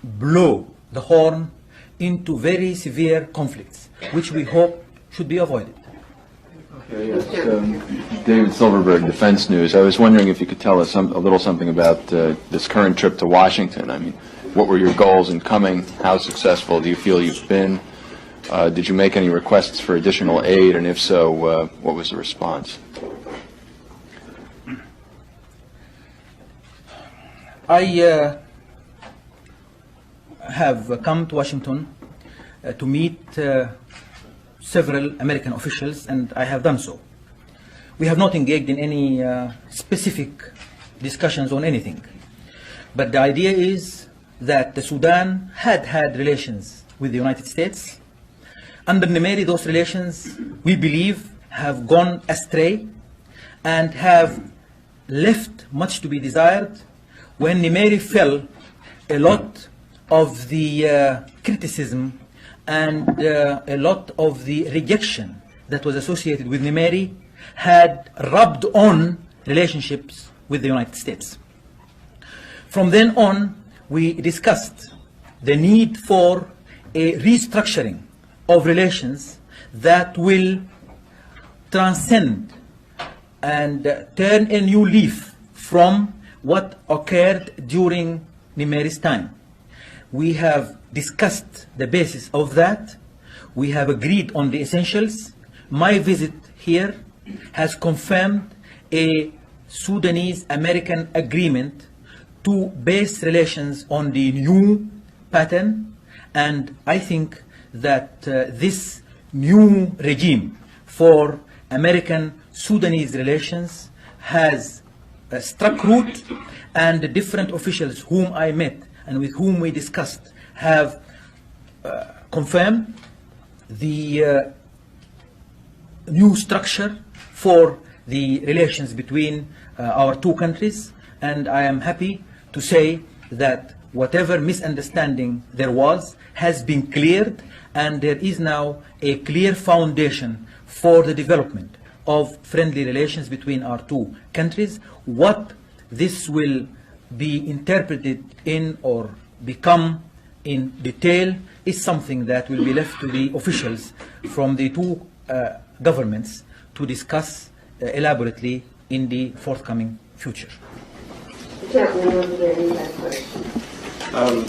blow the horn into very severe conflicts, which we hope should be avoided. Okay, yes. David Silverberg, Defense News. I was wondering if you could tell us a little something about this current trip to Washington. I mean, what were your goals in coming? How successful do you feel you've been? Did you make any requests for additional aid, and if so, what was the response? I have come to Washington to meet several American officials, and I have done so. We have not engaged in any specific discussions on anything, but the idea is that the Sudan had relations with the United States. Under Nimeri, those relations, we believe, have gone astray and have left much to be desired. When Nimeri fell, a lot of the criticism and a lot of the rejection that was associated with Nimeri had rubbed on relationships with the United States. From then on, we discussed the need for a restructuring of relations that will transcend and turn a new leaf from what occurred during Nimeri's time. We have discussed the basis of that. We have agreed on the essentials. My visit here has confirmed a Sudanese-American agreement to base relations on the new pattern, and I think that this new regime for American-Sudanese relations has struck root, and the different officials whom I met and with whom we discussed have confirmed the new structure for the relations between our two countries, and I am happy to say that whatever misunderstanding there was has been cleared, and there is now a clear foundation for the development of friendly relations between our two countries. What this will be interpreted in or become in detail is something that will be left to the officials from the two governments to discuss elaborately in the forthcoming future.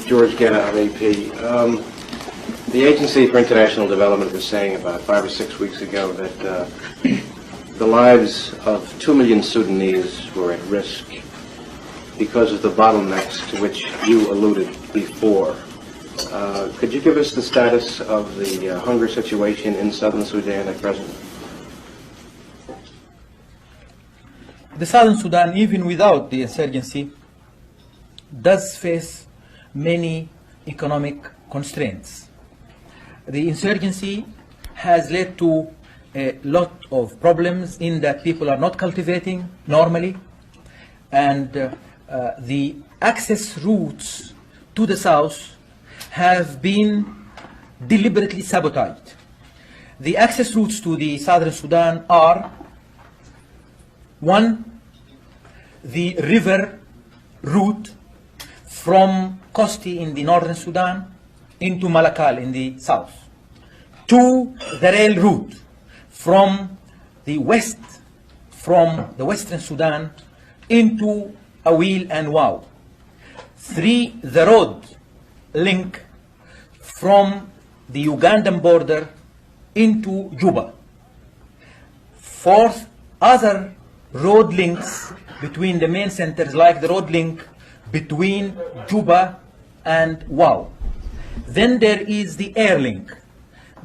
George Ganna of AP. The Agency for International Development was saying about 5 or 6 weeks ago that the lives of 2 million Sudanese were at risk because of the bottlenecks to which you alluded before. Could you give us the status of the hunger situation in southern Sudan at present? The southern Sudan, even without the insurgency, does face many economic constraints. The insurgency has led to a lot of problems in that people are not cultivating normally, and the access routes to the south have been deliberately sabotaged. The access routes to the southern Sudan are: one, the river route from Kosti in the northern Sudan into Malakal in the south; two, the rail route from the west, from the western Sudan into Awil and Wau; three, the road link from the Ugandan border into Juba; fourth, other road links between the main centers, like the road link between Juba and Wau. Then there is the air link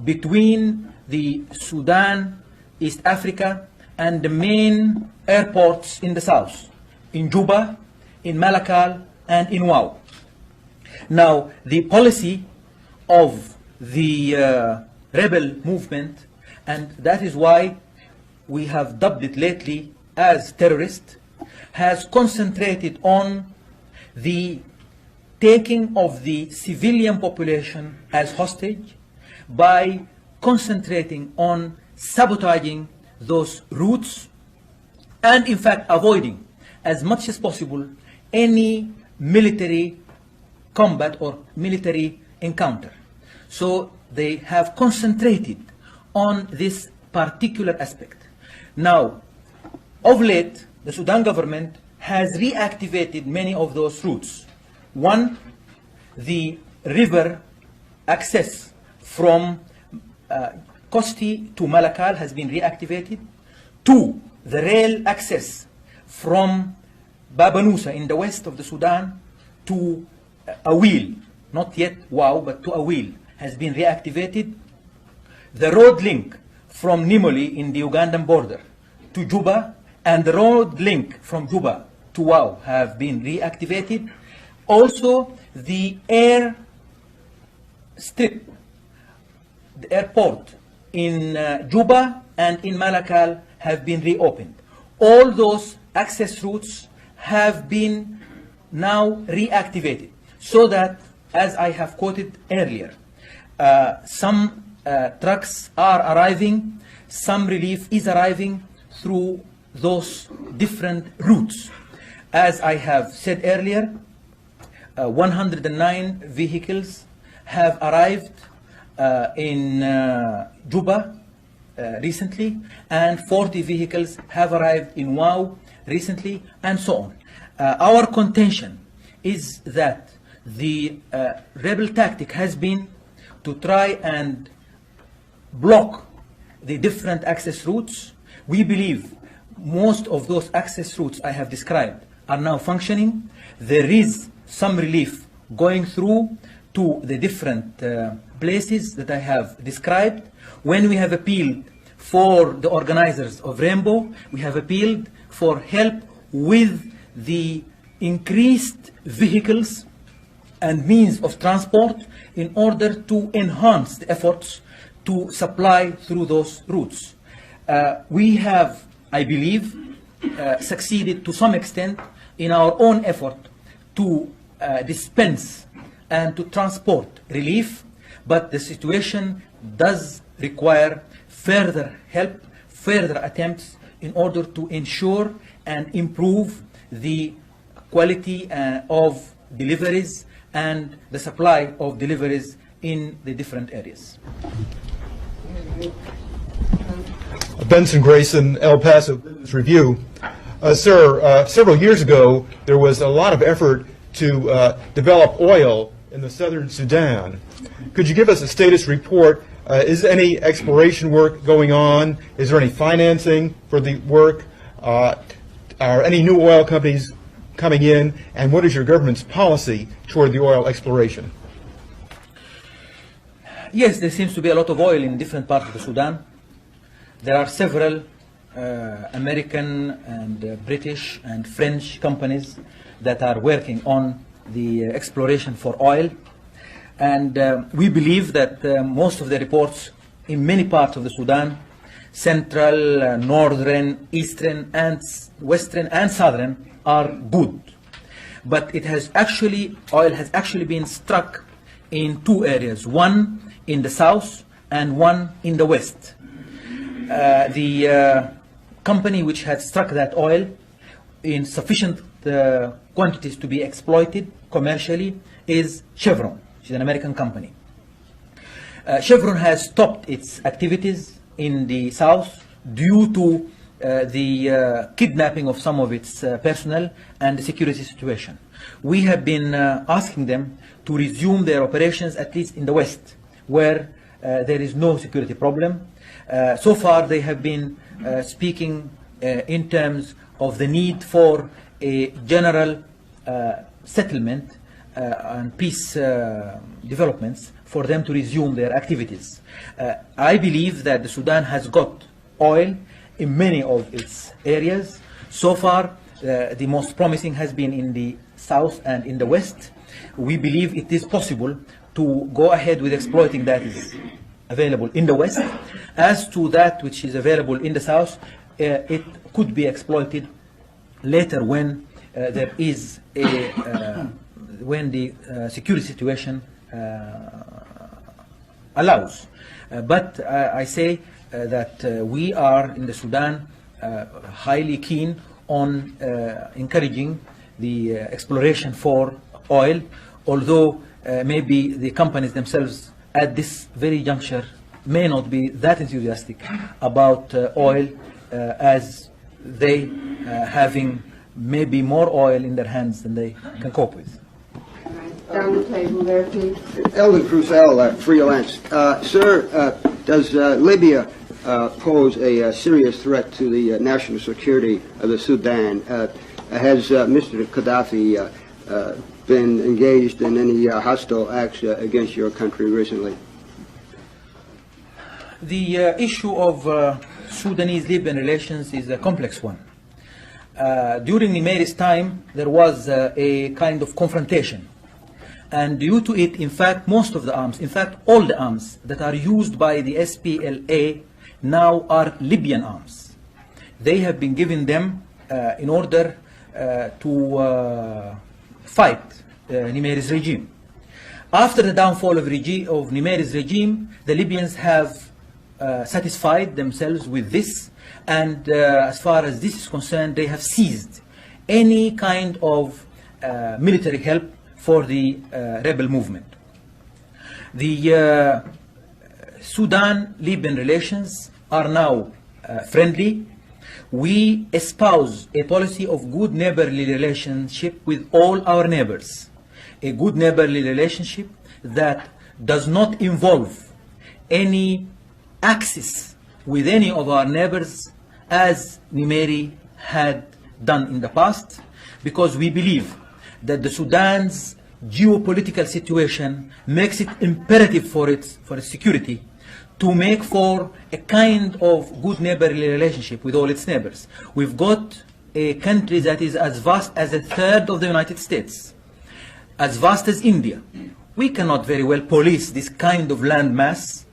between the Sudan, East Africa, and the main airports in the south, in Juba, in Malakal, and in Wau. Now, the policy of the rebel movement, and that is why we have dubbed it lately as terrorist, has concentrated on the taking of the civilian population as hostage by concentrating on sabotaging those routes and, in fact, avoiding as much as possible any military combat or military encounter. So they have concentrated on this particular aspect. Now, of late, the Sudan government has reactivated many of those routes. One, the river access from Kosti to Malakal has been reactivated. Two, the rail access from Baba Nusa in the west of the Sudan to Awil, not yet Wow, but to Awil, has been reactivated. The road link from Nimoli in the Ugandan border to Juba and the road link from Juba to Wow have been reactivated. Also, the air strip, the airport in Juba and in Malakal have been reopened. All those access routes have been now reactivated, so that, as I have quoted earlier, some trucks are arriving, some relief is arriving through those different routes. As I have said earlier, 109 vehicles have arrived in Juba recently, and 40 vehicles have arrived in Wow recently, and so on. Our contention is that the rebel tactic has been to try and block the different access routes. We believe most of those access routes I have described are now functioning. There is some relief going through to the different places that I have described. When we have appealed for the organizers of Rainbow, we have appealed for help with the increased vehicles and means of transport in order to enhance the efforts to supply through those routes. We have, I believe, succeeded to some extent in our own effort to dispense and to transport relief, but the situation does require further help, further attempts in order to ensure and improve the quality of deliveries and the supply of deliveries in the different areas. Benson Grayson, El Paso Business Review. Sir, several years ago, there was a lot of effort to develop oil in the southern Sudan. Could you give us a status report? Is any exploration work going on? Is there any financing for the work? Are any new oil companies coming in? And what is your government's policy toward the oil exploration? Yes, there seems to be a lot of oil in different parts of the Sudan. There are several American and British and French companies that are working on the exploration for oil. And we believe that most of the reports in many parts of the Sudan, central, northern, eastern, and western, and southern, are good. But it has actually, oil has actually been struck in two areas, one in the south and one in the west. The company which had struck that oil in sufficient quantities to be exploited commercially is Chevron, which is an American company. Chevron has stopped its activities in the south due to the kidnapping of some of its personnel and the security situation. We have been asking them to resume their operations at least in the west, where there is no security problem. So far they have been speaking in terms of the need for a general settlement and peace developments for them to resume their activities. I believe that the Sudan has got oil in many of its areas. So far, the most promising has been in the south and in the west. We believe it is possible to go ahead with exploiting that is available in the west. As to that which is available in the south, it could be exploited later when there is a when the security situation allows. But I say that we are in the Sudan highly keen on encouraging the exploration for oil. although maybe the companies themselves at this very juncture may not be that enthusiastic about oil as they having maybe more oil in their hands than they can cope with. Down the table there, please. Eldon Cruzell, freelance. Sir, does Libya pose a serious threat to the national security of the Sudan? Has Mr. Gaddafi been engaged in any hostile acts against your country recently? The issue of Sudanese-Libyan relations is a complex one. During Nimeri's time, there was a kind of confrontation. And due to it, in fact, most of the arms, in fact, all the arms that are used by the SPLA now are Libyan arms. They have been given them in order to fight Nimeri's regime. After the downfall of Nimeri's regime, the Libyans have satisfied themselves with this, and as far as this is concerned, they have seized any kind of military help for the rebel movement. The Sudan-Libyan relations are now friendly. We espouse a policy of good neighborly relationship with all our neighbors. A good neighborly relationship that does not involve any axis with any of our neighbors as Nimeri had done in the past, because we believe that the Sudan's geopolitical situation makes it imperative for its security to make for a kind of good neighborly relationship with all its neighbors. We've got a country that is as vast as a third of the United States, as vast as India. We cannot very well police this kind of landmass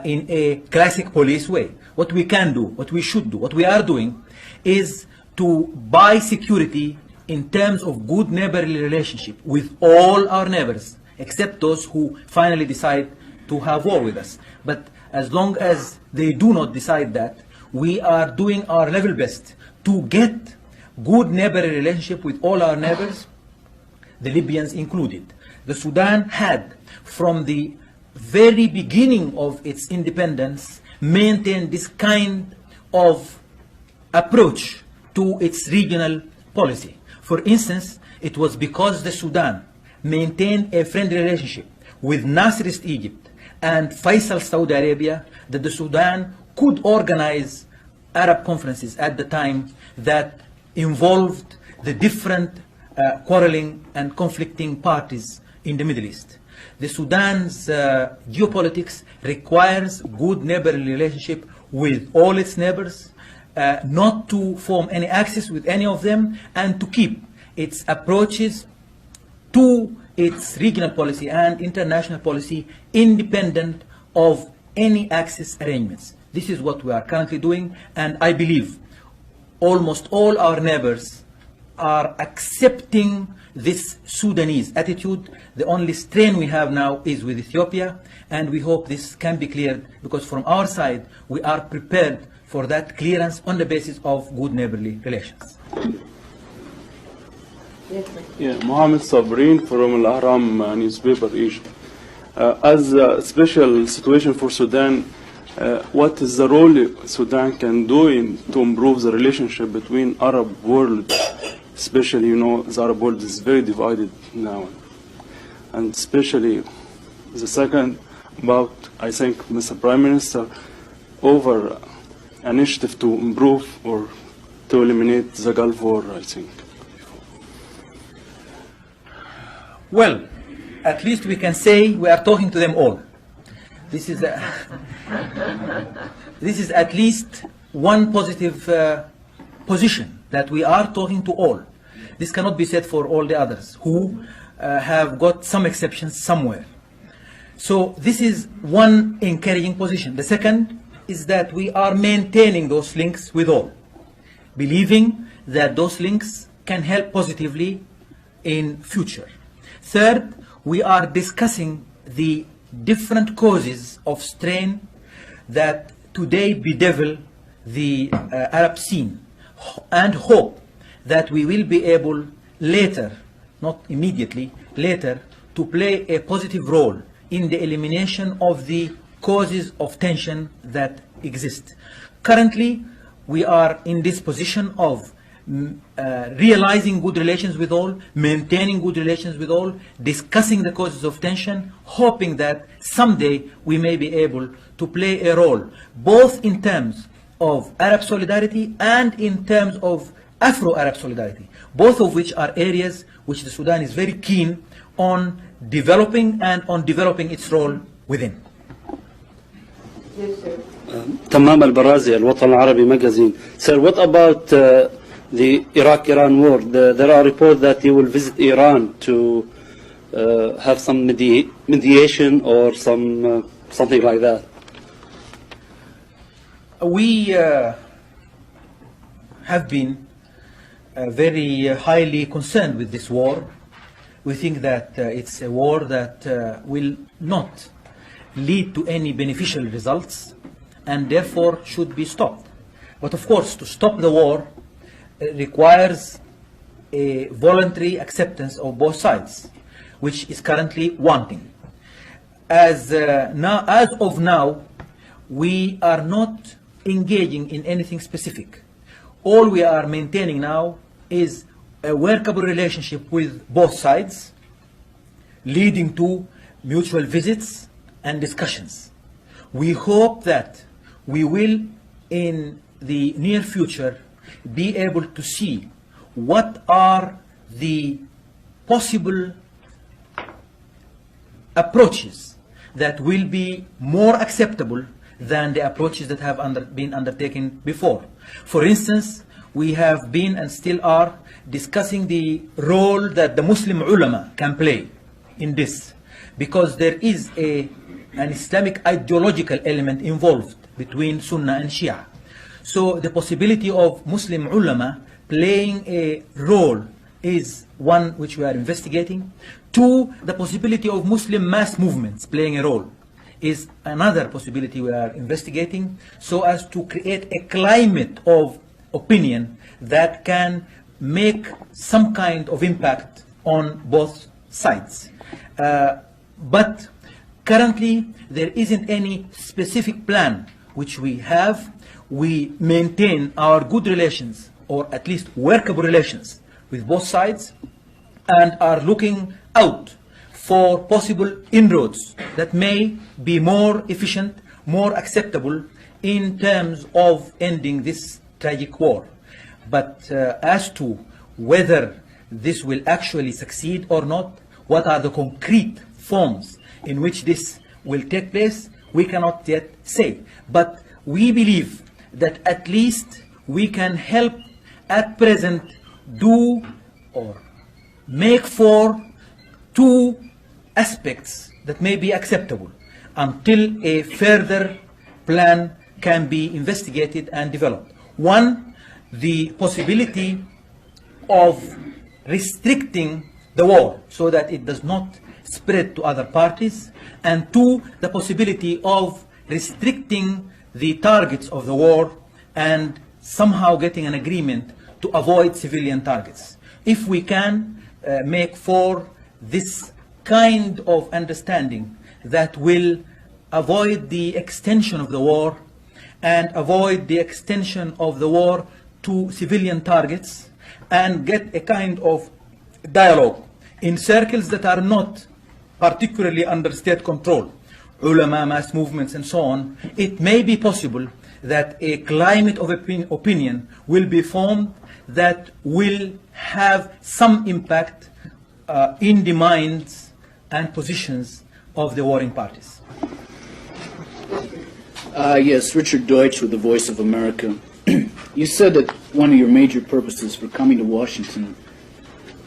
in a classic police way. What we can do, what we should do, what we are doing is to buy security in terms of good neighborly relationship with all our neighbors, except those who finally decide to have war with us. But as long as they do not decide that, we are doing our level best to get good neighborly relationship with all our neighbors, the Libyans included. The Sudan had, from the very beginning of its independence, maintained this kind of approach to its regional policy. For instance, it was because the Sudan maintained a friendly relationship with Nasserist Egypt and Faisal Saudi Arabia that the Sudan could organize Arab conferences at the time that involved the different quarreling and conflicting parties in the Middle East. The Sudan's geopolitics requires good neighborly relationship with all its neighbors, not to form any axis with any of them, and to keep its approaches to its regional policy and international policy independent of any axis arrangements. This is what we are currently doing, and I believe almost all our neighbors are accepting this Sudanese attitude. The only strain we have now is with Ethiopia, and we hope this can be cleared, because from our side we are prepared for that clearance on the basis of good neighborly relations. Yeah, Mohammed Sabrin from Al Ahram newspaper, Egypt. As a special situation for Sudan, what is the role Sudan can do to improve the relationship between Arab world, especially, the Arab world is very divided now, and especially the second about, I think, Mr. Prime Minister, over initiative to improve or to eliminate the Gulf War, I think. Well, at least we can say we are talking to them all. This is at least one positive position, that we are talking to all. This cannot be said for all the others who have got some exceptions somewhere. So this is one encouraging position. The second is that we are maintaining those links with all, believing that those links can help positively in future. Third, we are discussing the different causes of strain that today bedevil the Arab scene, and hope that we will be able later, not immediately, later, to play a positive role in the elimination of the causes of tension that exist. Currently, we are in this position of realizing good relations with all, maintaining good relations with all, discussing the causes of tension, hoping that someday we may be able to play a role, both in terms of Arab solidarity and in terms of Afro-Arab solidarity, both of which are areas which the Sudan is very keen on developing and on developing its role within. Yes, sir. تمام البرازي الوطن العربي magazine. Sir, what about the Iraq-Iran war? There are reports that you will visit Iran to have some mediation or something like that. We have been very highly concerned with this war. We think that it's a war that will not lead to any beneficial results and therefore should be stopped. But of course, to stop the war requires a voluntary acceptance of both sides, which is currently wanting. As of now, we are not engaging in anything specific. All we are maintaining now is a workable relationship with both sides, leading to mutual visits and discussions. We hope that we will, in the near future, be able to see what are the possible approaches that will be more acceptable than the approaches that have been undertaken before. For instance, we have been and still are discussing the role that the Muslim ulama can play in this, because there is an Islamic ideological element involved between Sunnah and Shia. So the possibility of Muslim ulama playing a role is one which we are investigating. Two, the possibility of Muslim mass movements playing a role is another possibility we are investigating, so as to create a climate of opinion that can make some kind of impact on both sides. But currently, there isn't any specific plan which we have. We maintain our good relations, or at least workable relations, with both sides, and are looking out for possible inroads that may be more efficient, more acceptable in terms of ending this tragic war. But as to whether this will actually succeed or not, what are the concrete forms in which this will take place, we cannot yet say. But we believe that at least we can help at present do or make for two aspects that may be acceptable until a further plan can be investigated and developed. One, the possibility of restricting the war so that it does not spread to other parties, and two, the possibility of restricting the targets of the war and somehow getting an agreement to avoid civilian targets. If we can make for this kind of understanding that will avoid the extension of the war and avoid the extension of the war to civilian targets, and get a kind of dialogue in circles that are not particularly under state control, ulama, mass movements, and so on, it may be possible that a climate of opinion will be formed that will have some impact in the minds and positions of the warring parties. Yes, Richard Deutsch with the Voice of America. You said that one of your major purposes for coming to Washington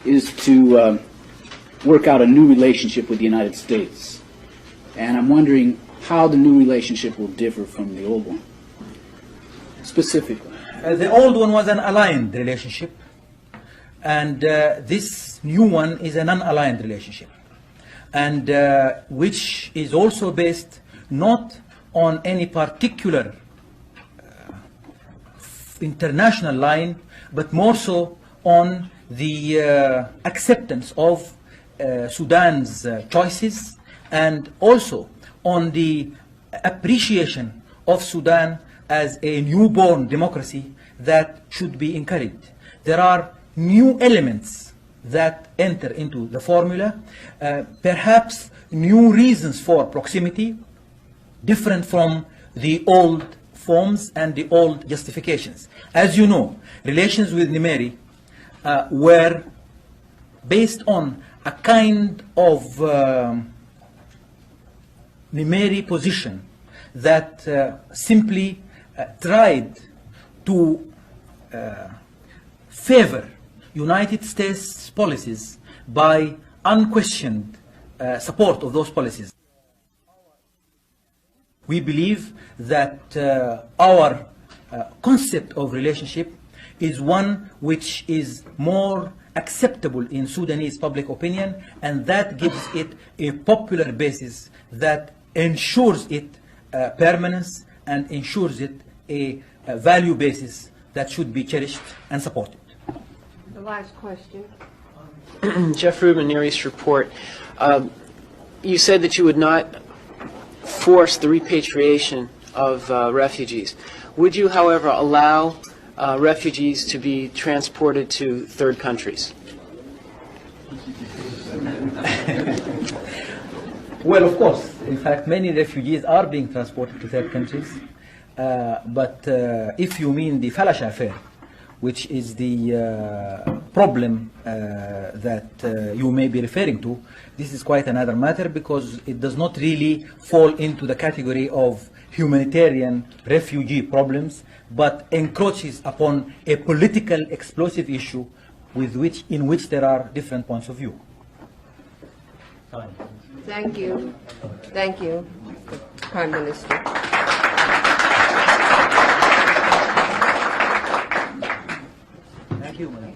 is to work out a new relationship with the United States. And I'm wondering how the new relationship will differ from the old one, specifically. The old one was an aligned relationship, and this new one is a non-aligned relationship, and which is also based not on any particular international line, but more so on the acceptance of Sudan's choices, and also on the appreciation of Sudan as a newborn democracy that should be encouraged. There are new elements that enter into the formula, perhaps new reasons for proximity, different from the old forms and the old justifications. As you know, relations with Nimeri were based on a kind of Nimeri position that simply tried to favor United States policies by unquestioned support of those policies. We believe that our concept of relationship is one which is more acceptable in Sudanese public opinion, and that gives it a popular basis that ensures it permanence and ensures it a value basis that should be cherished and supported. The last question. Jeff Rubin, Near East Report. You said that you would not force the repatriation of refugees. Would you, however, allow refugees to be transported to third countries? Well, of course. In fact, many refugees are being transported to third countries. But if you mean the Falasha affair, which is the problem that you may be referring to, this is quite another matter because it does not really fall into the category of humanitarian refugee problems, but encroaches upon a political explosive issue in which there are different points of view. Thank you. Thank you, Prime Minister. Thank you, madam.